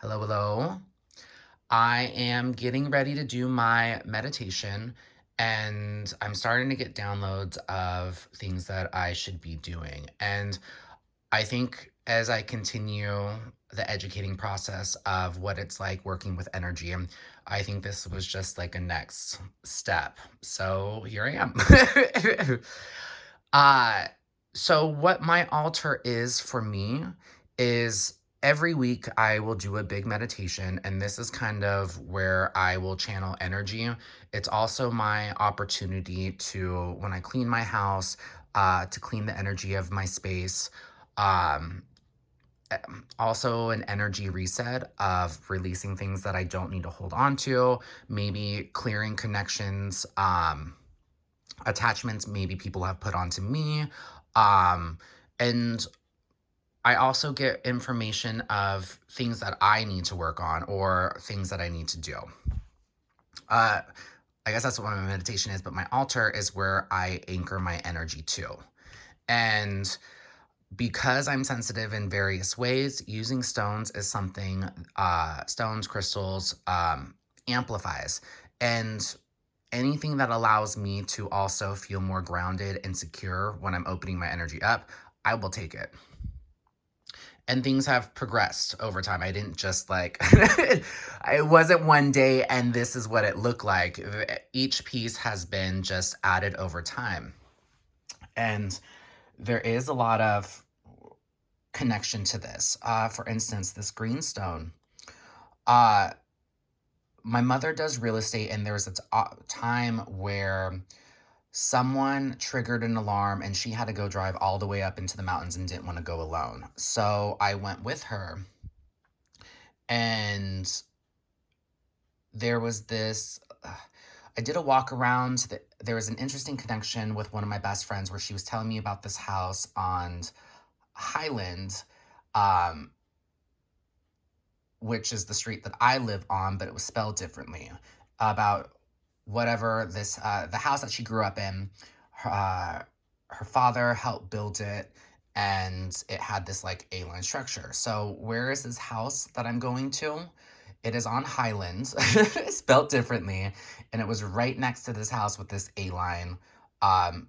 Hello, hello. I am getting ready to do my meditation, and I'm starting to get downloads of things that I should be doing. And I think as I continue the educating process of what it's like working with energy, I think this was just like a next step. So here I am. uh, so what my altar is for me is every week I will do a big meditation, and this is kind of where I will channel energy. It's also my opportunity to, when I clean my house, to clean the energy of my space. Um, Also, an energy reset of releasing things that I don't need to hold on to, maybe clearing connections, attachments maybe people have put onto me. Um, and I also get information of things that I need to work on or things that I need to do. Uh, I guess that's what my meditation is, but my altar is where I anchor my energy to. And because I'm sensitive in various ways, using stones is something, stones, crystals, amplifies. And anything that allows me to also feel more grounded and secure when I'm opening my energy up, I will take it. And things have progressed over time. I didn't just like, it wasn't one day and this is what it looked like. Each piece has been just added over time. And there is a lot of connection to this. For instance, this greenstone. Uh, my mother does real estate, and there was a time where someone triggered an alarm and she had to go drive all the way up into the mountains and didn't want to go alone. So I went with her, and there was this. I did a walk around. There was an interesting connection with one of my best friends where she was telling me about this house on Highland, um, which is the street that I live on, but it was spelled differently. About whatever the house that she grew up in, uh, her father helped build it, and it had this like A-line structure. So where is this house that I'm going to? It is on Highland, spelled differently, and it was right next to this house with this A-line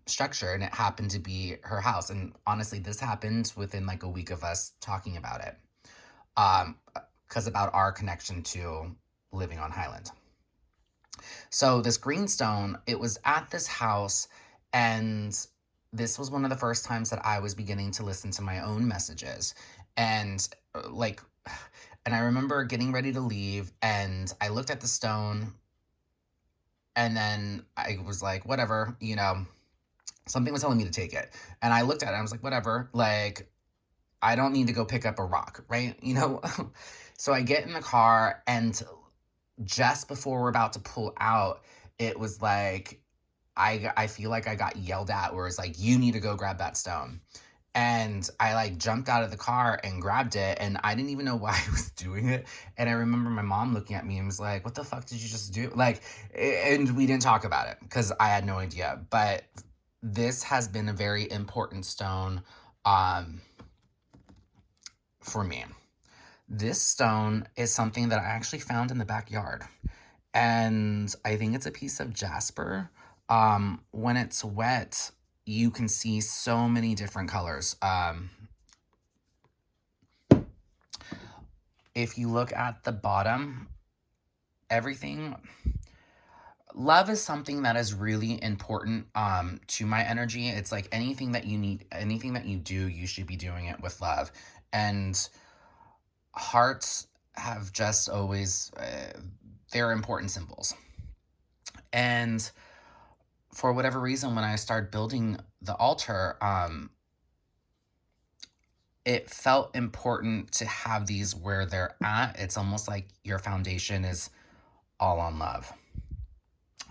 structure, and it happened to be her house. And honestly, this happened within like a week of us talking about it. Um, because about our connection to living on Highland. So this greenstone, it was at this house, and this was one of the first times that I was beginning to listen to my own messages. And like, and I remember getting ready to leave, and I looked at the stone, and then I was like, whatever, something was telling me to take it. And I looked at it, and I was like, whatever, like, I don't need to go pick up a rock, right? So I get in the car, and just before we're about to pull out, it was like I feel like I got yelled at where it's like, you need to go grab that stone. And I like jumped out of the car and grabbed it, and I didn't even know why I was doing it. And I remember my mom looking at me and was like, what the fuck did you just do? Like, and we didn't talk about it because I had no idea. But this has been a very important stone um, for me. This stone is something that I actually found in the backyard, and I think it's a piece of jasper. When it's wet, you can see so many different colors. If you look at the bottom, everything. Love is something that is really important to my energy. It's like anything that you need, anything that you do, you should be doing it with love. And hearts have just always, they're important symbols. And for whatever reason, when I started building the altar, it felt important to have these where they're at. It's almost like your foundation is all on love.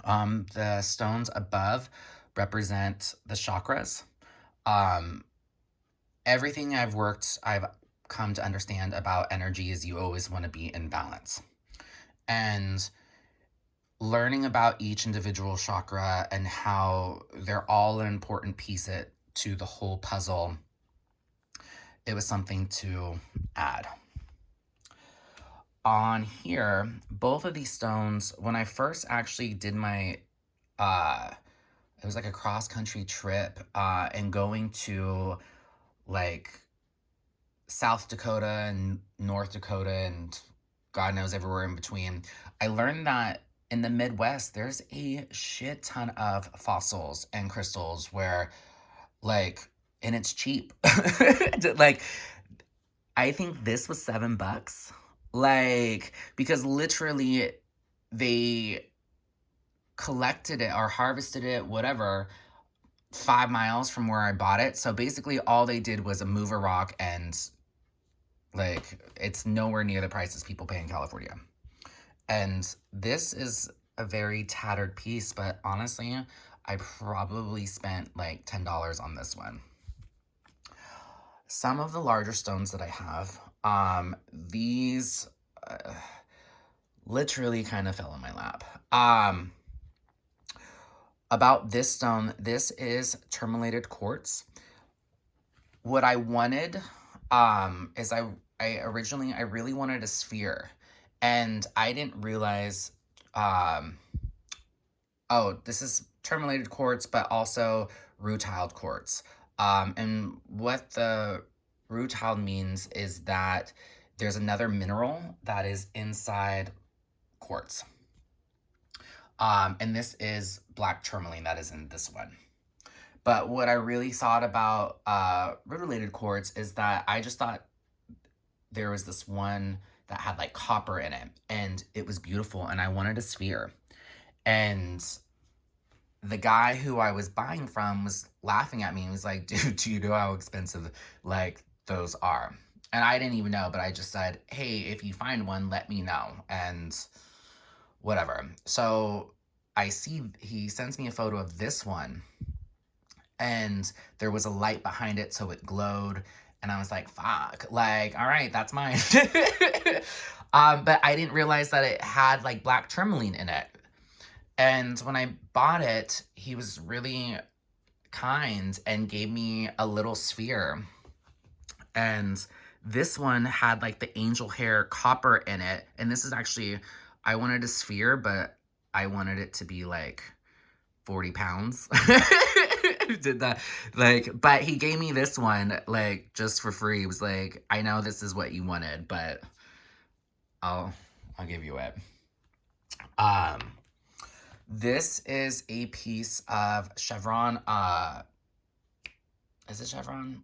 The stones above represent the chakras. Um, Everything I've come to understand about energy is you always want to be in balance. And learning about each individual chakra and how they're all an important piece to the whole puzzle, it was something to add. on here, both of these stones, when I first actually did my, uh, it was like a cross country trip, and going to like South Dakota and North Dakota and God knows everywhere in between, I learned that in the Midwest, there's a shit ton of fossils and crystals where, like, and it's cheap. Like, I think this was $7. Like, because literally they collected it or harvested it, whatever, 5 miles from where I bought it. So basically, all they did was move a rock, and like it's nowhere near the prices people pay in California. And this is a very tattered piece, but honestly, I probably spent like $10 on this one. Some of the larger stones that I have, these uh, literally kind of fell in my lap. About this stone, this is tourmalated quartz. What I wanted, is I really wanted a sphere, and I didn't realize, um, oh, this is tourmalated quartz, but also rutile quartz. And what the rutile means is that there's another mineral that is inside quartz. And this is black tourmaline that is in this one. But what I really thought about rutilated quartz is that I just thought there was this one that had like copper in it, and it was beautiful, and I wanted a sphere. And the guy who I was buying from was laughing at me and was like, dude, do you know how expensive like those are? And I didn't even know, but I just said, hey, if you find one, let me know. And whatever. So I see he sends me a photo of this one, and there was a light behind it, so it glowed. And I was like, fuck, like, all right, that's mine. But I didn't realize that it had like black tourmaline in it. And when I bought it, he was really kind and gave me a little sphere. And this one had like the angel hair copper in it. And this is actually, I wanted a sphere, but I wanted it to be like 40 pounds. Did that, like, but he gave me this one like just for free. He was like, I know this is what you wanted, but I'll I'll give you it. Um this is a piece of chevron, is it chevron?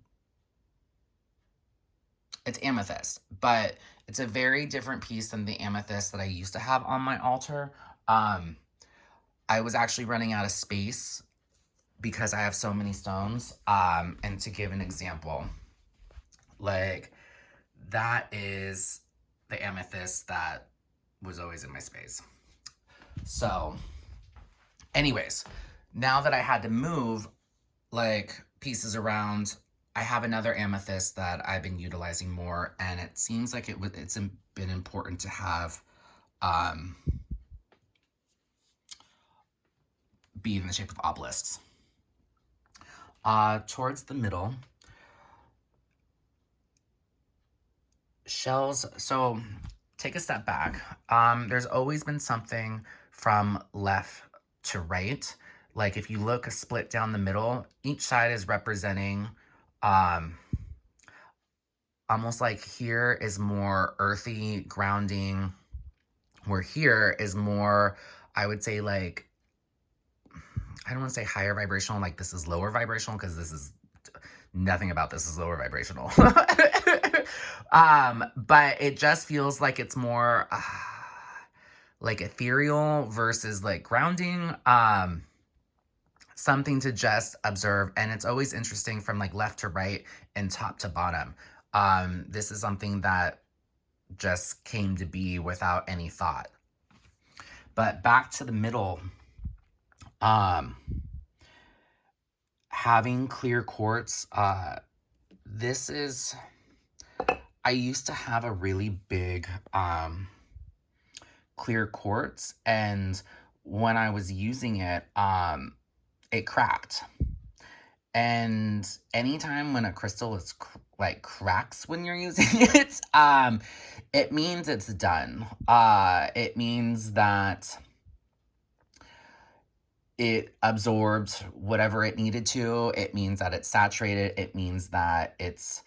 It's amethyst, but it's a very different piece than the amethyst that I used to have on my altar. Um I was actually running out of space because I have so many stones. And to give an example, like that is the amethyst that was always in my space. So, anyways, now that I had to move like pieces around, I have another amethyst that I've been utilizing more, and it seems like it's been important to have, um, be in the shape of obelisks. Towards the middle, shells. So take a step back. There's always been something from left to right. Like if you look a split down the middle, each side is representing, um, almost like here is more earthy, grounding, where here is more, I would say, like, I don't want to say higher vibrational, like this is lower vibrational, because this is nothing about this is lower vibrational. But it just feels like it's more like ethereal versus like grounding. Something to just observe, and it's always interesting from like left to right and top to bottom. This is something that just came to be without any thought. But back to the middle, um, having clear quartz, this is, I used to have a really big clear quartz, and when I was using it, it cracked. And anytime when a crystal is like cracks when you're using it, it means it's done. It means that it absorbed whatever it needed to. It means that it's saturated. It means that it's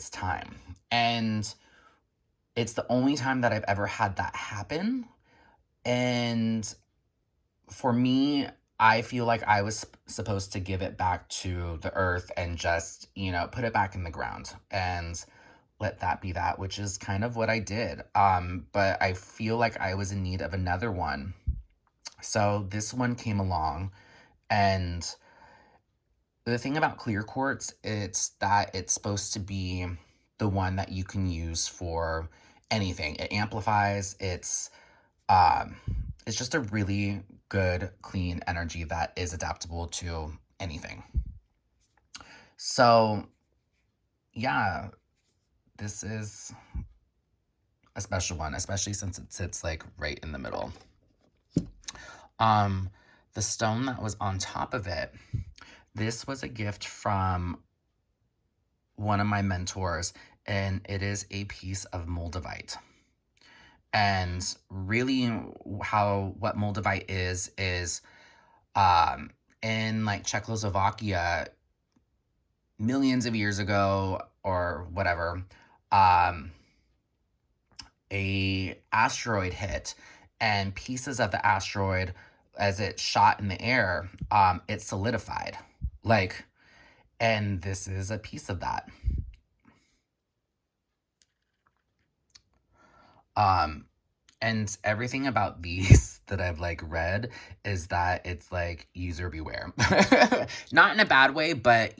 time. And it's the only time that I've ever had that happen. And for me, I feel like I was supposed to give it back to the earth and just, put it back in the ground and let that be that, which is kind of what I did. But I feel like I was in need of another one. So this one came along, and the thing about clear quartz, it's that it's supposed to be the one that you can use for anything. It amplifies, um it's just a really good clean energy that is adaptable to anything. So, yeah, this is a special one, especially since it sits like right in the middle. Um the stone that was on top of it, this was a gift from one of my mentors, and it is a piece of moldavite. And really, what moldavite is in like Czechoslovakia millions of years ago or whatever, um a asteroid hit, and pieces of the asteroid, as it shot in the air, it solidified, like, and this is a piece of that. Um, and everything about these that I've like read is that it's like user beware. Not in a bad way, but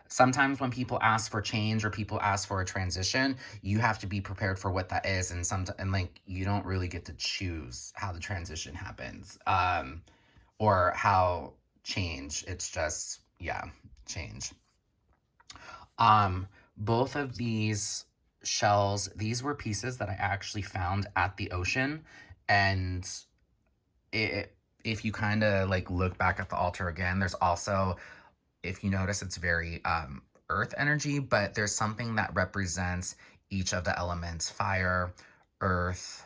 sometimes when people ask for change or people ask for a transition, you have to be prepared for what that is, and like you don't really get to choose how the transition happens. Or how change. It's just, yeah, change. Both of these shells, these were pieces that I actually found at the ocean. And if you kind of like look back at the altar again, there's also, if you notice, it's very earth energy, but there's something that represents each of the elements: fire, earth,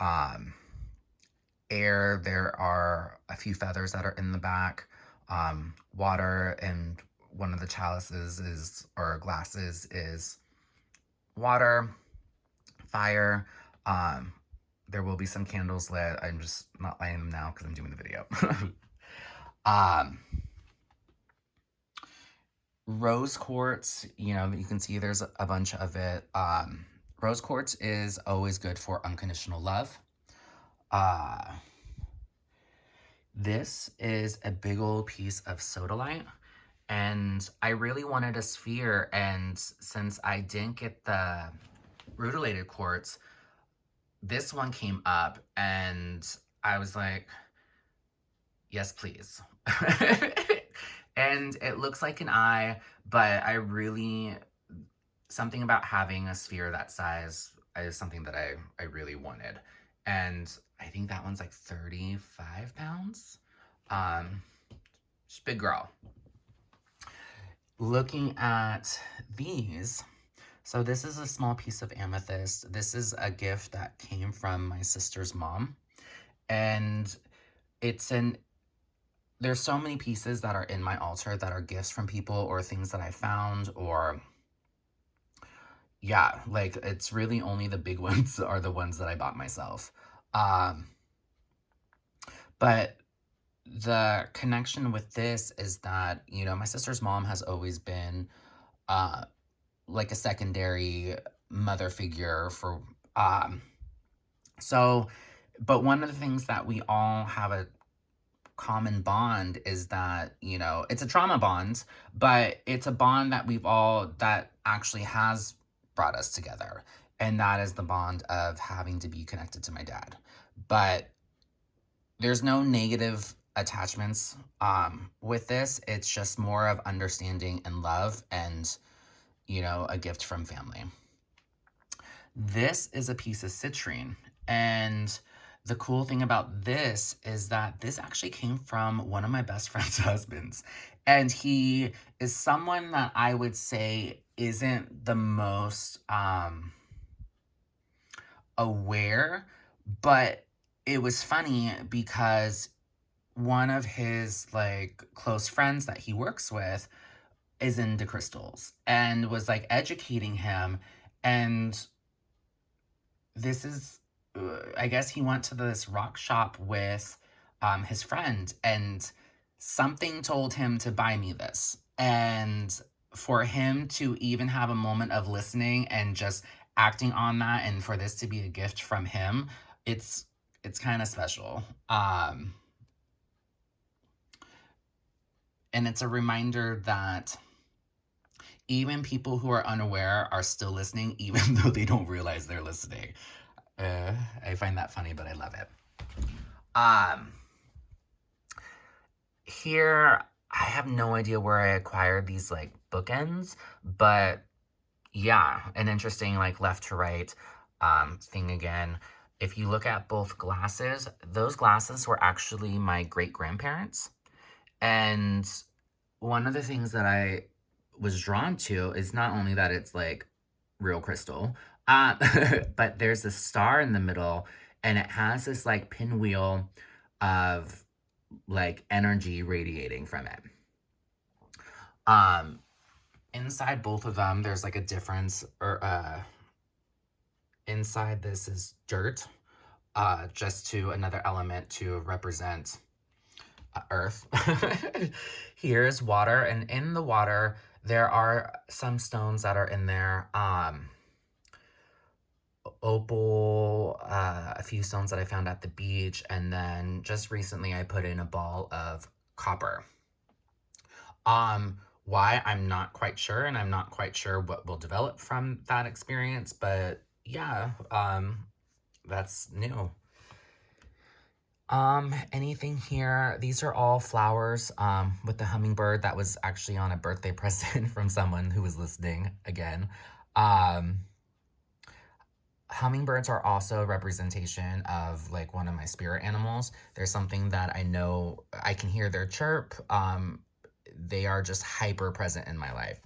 um, air. There are a few feathers that are in the back, water, and one of the chalices or glasses is water, fire. Um, there will be some candles lit. I'm just not lighting them now because I'm doing the video. um, Rose quartz, you can see there's a bunch of it. Rose quartz is always good for unconditional love. Uh, this is a big old piece of sodalite, and I really wanted a sphere, and since I didn't get the rutilated quartz, this one came up, and I was like, yes, please. And it looks like an eye, but something about having a sphere that size is something that I really wanted. And I think that one's like 35 pounds. She's a big girl. Looking at these, so this is a small piece of amethyst. This is a gift that came from my sister's mom. And there's so many pieces that are in my altar that are gifts from people or things that I found, or yeah, like it's really only the big ones are the ones that I bought myself. Um, but the connection with this is that, my sister's mom has always been uh, like a secondary mother figure for, so, but one of the things that we all have a common bond is that, it's a trauma bond, but it's a bond that that actually has brought us together. And that is the bond of having to be connected to my dad. But there's no negative attachments with this. It's just more of understanding and love, and, a gift from family. This is a piece of citrine, and The cool thing about this is that this actually came from one of my best friend's husbands. And he is someone that I would say isn't the most aware, but it was funny because one of his like close friends that he works with is into crystals and was like educating him. And this is, I guess he went to this rock shop with his friend, and something told him to buy me this. And for him to even have a moment of listening and just acting on that, and for this to be a gift from him, it's it's kind of special. And it's a reminder that even people who are unaware are still listening, even though they don't realize they're listening. I find that funny, but I love it. Um, Here, I have no idea where I acquired these like bookends, but yeah, an interesting like left to right thing again. If you look at both glasses, those glasses were actually my great grandparents. And one of the things that I was drawn to is not only that it's like real crystal, uh, but there's a star in the middle, and it has this like pinwheel of like energy radiating from it. Um, Inside both of them, there's like a difference, or inside this is dirt, just to another element to represent earth. Here's water, and in the water, there are some stones that are in there. Opal, a few stones that I found at the beach, and then just recently I put in a ball of copper. Why, I'm not quite sure, and I'm not quite sure what will develop from that experience, but yeah, that's new. Anything here? These are all flowers, with the hummingbird that was actually on a birthday present from someone who was listening again. Um, Hummingbirds are also a representation of like one of my spirit animals. There's something that I know I can hear their chirp. They are just hyper present in my life.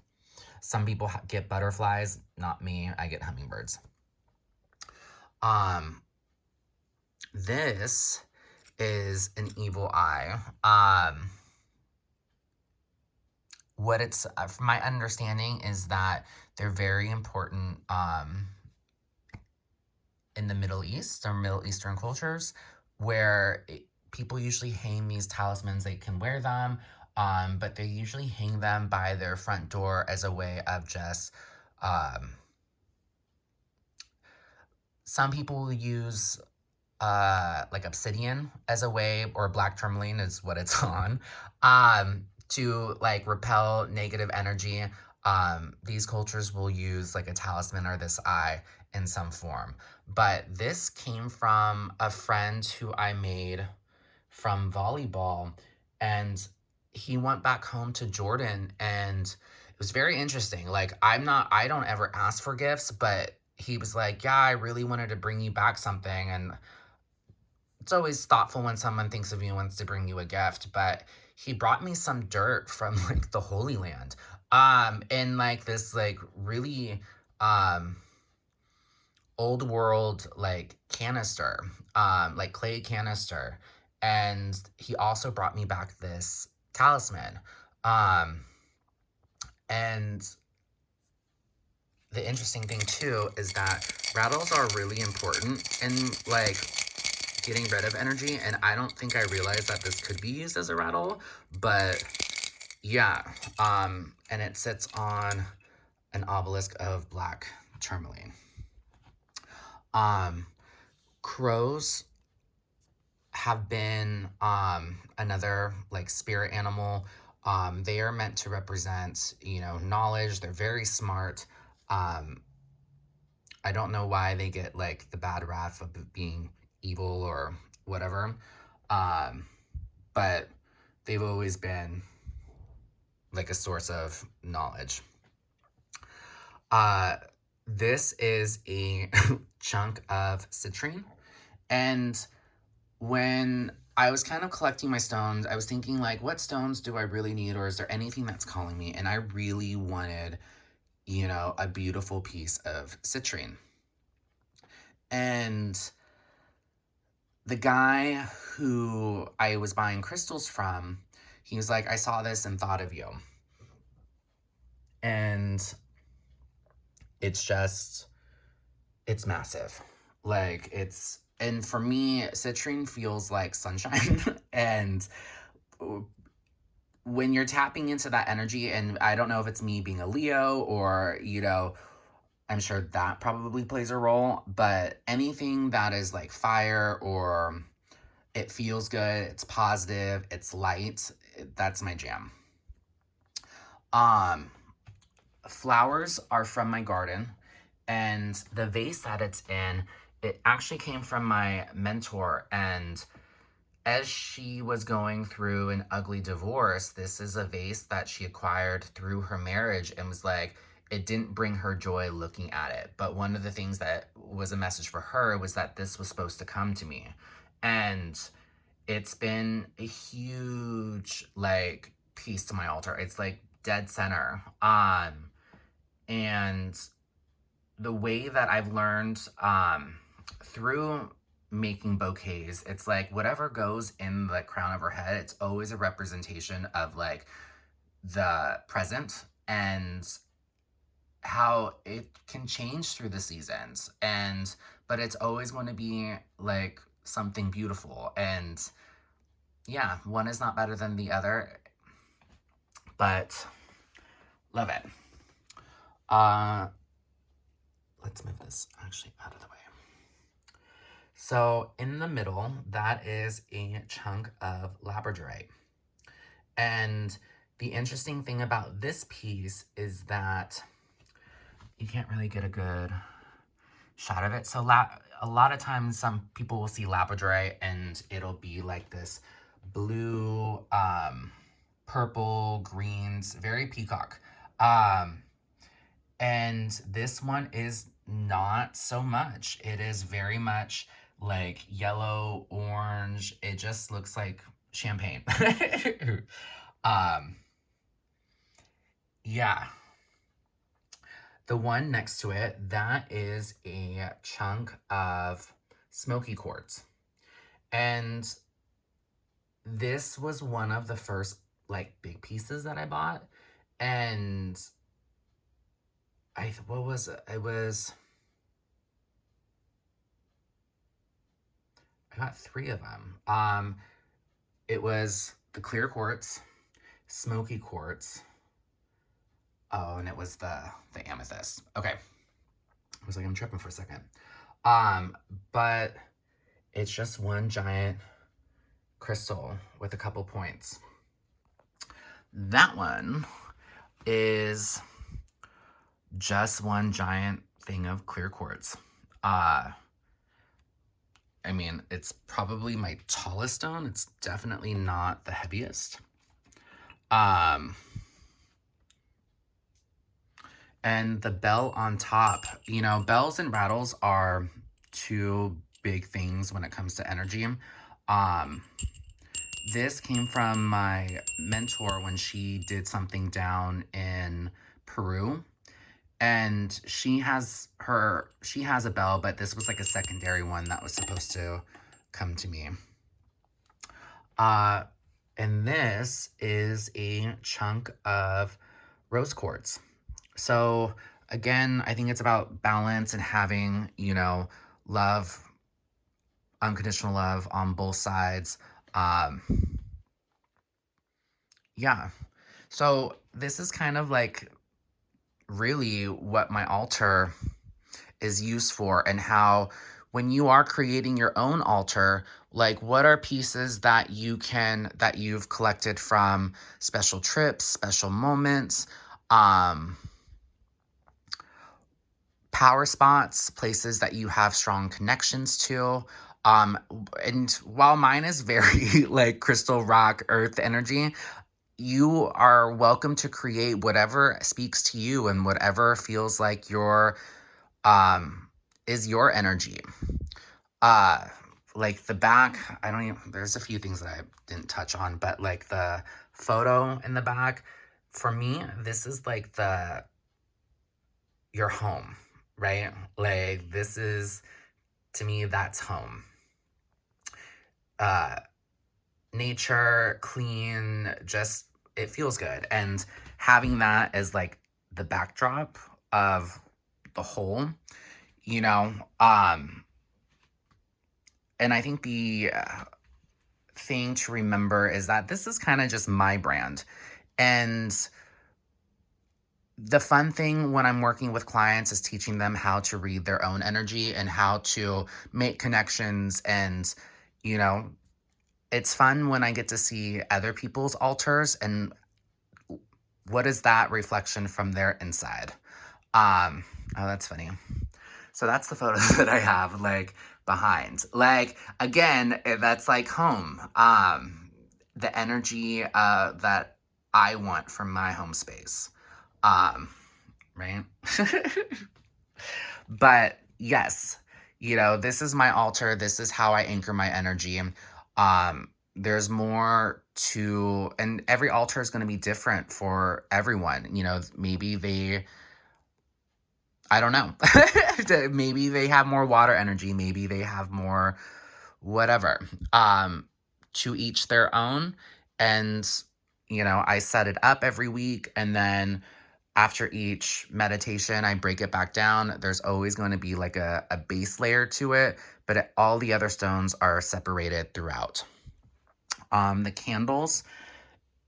Some people get butterflies, not me. I get hummingbirds. Um, this is an evil eye. What it's from my understanding is that they're very important in the Middle East or Middle Eastern cultures, where people usually hang these talismans. They can wear them, but they usually hang them by their front door as a way of just. Some people will use like obsidian as a way, or black tourmaline is what it's on, to like repel negative energy. These cultures will use like a talisman or this eye in some form. But this came from a friend who I made from volleyball, and he went back home to Jordan, and it was very interesting. Like, I don't ever ask for gifts, but he was like, "Yeah, I really wanted to bring you back something." And it's always thoughtful when someone thinks of you and wants to bring you a gift, but he brought me some dirt from like the Holy Land. In like this like really um old world like canister, like clay canister. And he also brought me back this talisman. Um and the interesting thing too is that rattles are really important in like getting rid of energy, and I don't think I realized that this could be used as a rattle, but yeah. And it sits on an obelisk of black tourmaline. Um, Crows have been another like spirit animal. They are meant to represent, knowledge. They're very smart. Um, I don't know why they get like the bad rap of being evil or whatever. Um, but they've always been like a source of knowledge. Uh, this is a chunk of citrine, and when I was kind of collecting my stones, I was thinking, like, what stones do I really need, or is there anything that's calling me? And I really wanted, a beautiful piece of citrine. And the guy who I was buying crystals from, he was like, I saw this and thought of you. And it's just, it's massive. Like, and for me, citrine feels like sunshine. And when you're tapping into that energy, and I don't know if it's me being a Leo or, I'm sure that probably plays a role, but anything that is like fire or it feels good, it's positive, it's light, that's my jam. Um, Flowers are from my garden, and the vase that it's in, it actually came from my mentor. And as she was going through an ugly divorce, this is a vase that she acquired through her marriage, and was like, it didn't bring her joy looking at it. But one of the things that was a message for her was that this was supposed to come to me. And it's been a huge, like, piece to my altar. It's like dead center. And the way that I've learned through making bouquets, it's like whatever goes in the crown of her head, it's always a representation of like the present and how it can change through the seasons. But it's always going to be like something beautiful. And yeah, one is not better than the other, but love it. Let's move this actually out of the way. So in the middle, that is a chunk of labradorite. And the interesting thing about this piece is that you can't really get a good shot of it. So a lot of times some people will see labradorite and it'll be like this blue, purple, greens, very peacock. And this one is not so much. It is very much like yellow, orange. It just looks like champagne. um, yeah. The one next to it, that is a chunk of smoky quartz. And this was one of the first like big pieces that I bought. And what was it? I got 3 of them. It was the clear quartz, smoky quartz. Oh, and it was the amethyst. Okay. I was like, I'm tripping for a second. But it's just one giant crystal with a couple points. That one is just one giant thing of clear quartz. I mean, it's probably my tallest stone. It's definitely not the heaviest. And the bell on top, bells and rattles are 2 big things when it comes to energy. This came from my mentor when she did something down in Peru. And she has a bell, but this was like a secondary one that was supposed to come to me. And this is a chunk of rose quartz. So again, I think it's about balance and having, love, unconditional love on both sides. Yeah. So this is kind of like really what my altar is used for, and how when you are creating your own altar, like what are pieces that you've collected from special trips, special moments, power spots, places that you have strong connections to. And while mine is very like crystal, rock, earth energy, you are welcome to create whatever speaks to you and whatever feels like your is your energy. Uh like the back, I don't even, there's a few things that I didn't touch on, but like the photo in the back, for me, this is like your home, right? Like this is, to me, that's home. Uh, Nature, clean, just, it feels good. And having that as like the backdrop of the whole, you know, and I think the thing to remember is that this is kind of just my brand. And the fun thing when I'm working with clients is teaching them how to read their own energy and how to make connections. And, you know, it's fun when I get to see other people's altars and what is that reflection from their inside. Oh, that's funny. So that's the photos that I have like behind. Like again, that's like home. The energy that I want from my home space. Right? But yes, this is my altar. This is how I anchor my energy. There's more to, and every altar is going to be different for everyone. Maybe I don't know. Maybe they have more water energy. Maybe they have more whatever. To each their own. And, I set it up every week. And then after each meditation, I break it back down. There's always going to be like a base layer to it, but all the other stones are separated throughout. The candles,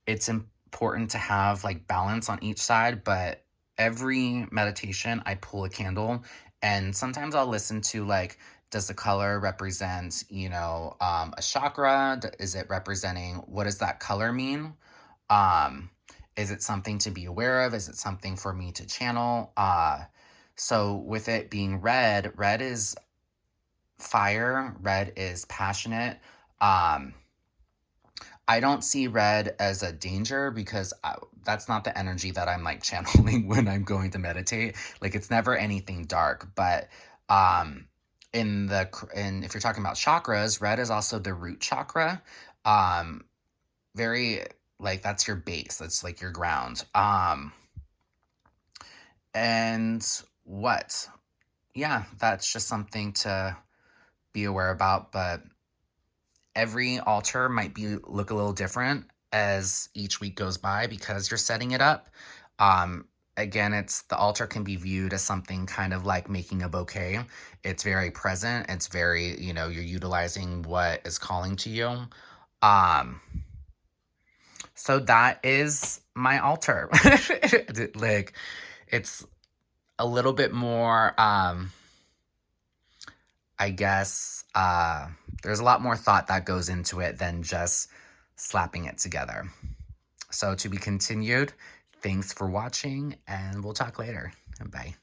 it's important to have like balance on each side, but every meditation I pull a candle, and sometimes I'll listen to like, does the color represent, a chakra? Is it representing, what does that color mean? Is it something to be aware of? Is it something for me to channel? So with it being red, red is fire, red is passionate. I don't see red as a danger because that's not the energy that I'm like channeling when I'm going to meditate. Like it's never anything dark, but and if you're talking about chakras, red is also the root chakra. Very like that's your base. That's like your ground. And what? Yeah, that's just something to be aware about, but every altar might look a little different as each week goes by because you're setting it up. Again, the altar can be viewed as something kind of like making a bouquet. It's very present. It's very, you're utilizing what is calling to you. So that is my altar. Like, it's a little bit more, I guess, there's a lot more thought that goes into it than just slapping it together. So to be continued, thanks for watching, and we'll talk later. Bye.